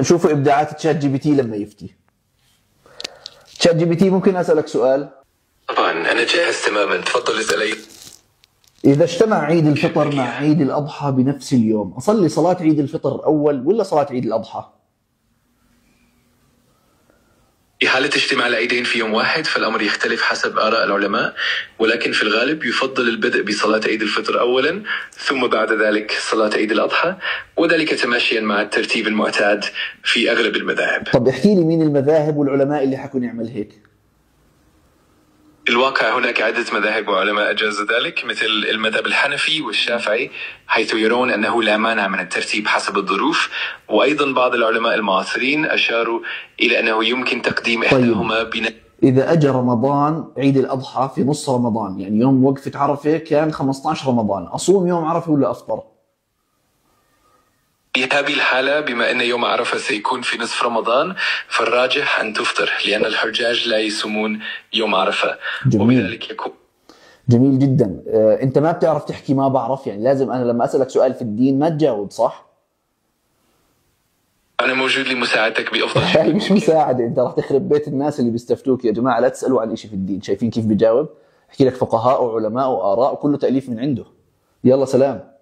شوفوا ابداعات تشات جي بي تي لما يفتي. تشات جي بي تي ممكن اسالك سؤال؟ طبعا انا جاهز تماما، تفضل اسال اي. اذا اجتمع عيد الفطر مع عيد الاضحى بنفس اليوم، اصلي صلاه عيد الفطر اول ولا صلاه عيد الاضحى؟ في حالة اجتماع العيدين في يوم واحد فالأمر يختلف حسب آراء العلماء، ولكن في الغالب يفضل البدء بصلاة عيد الفطر أولا ثم بعد ذلك صلاة عيد الأضحى، وذلك تماشيا مع الترتيب المعتاد في أغلب المذاهب. طب احكي لي مين المذاهب والعلماء اللي حكوا نعمل هيك؟ الواقع هناك عدة مذاهب وعلماء أجاز ذلك، مثل المذهب الحنفي والشافعي، حيث يرون أنه لا مانع من الترتيب حسب الظروف، وأيضا بعض العلماء المعاصرين أشاروا إلى أنه يمكن تقديم إحداهما بناء. إذا أجى رمضان عيد الأضحى في نص رمضان، يعني يوم وقفة عرفة كان 15 رمضان، أصوم يوم عرفة ولا أفطر؟ في هذه الحالة بما أن يوم عرفة سيكون في نصف رمضان فالراجح أن تفطر، لأن الحجاج لا يصومون يوم عرفة. جميل. وبذلك يكون جميل جدا. أنت ما بتعرف تحكي ما بعرف، يعني لازم أنا لما أسألك سؤال في الدين ما تجاوب صح؟ أنا موجود لمساعدتك بأفضل هاي شكل. مش مساعدة، أنت راح تخرب بيت الناس اللي بيستفتوك. يا جماعة لا تسألوا عن إشي في الدين. شايفين كيف بيجاوب؟ احكي لك فقهاء وعلماء وآراء وكله تأليف من عنده. يلا سلام.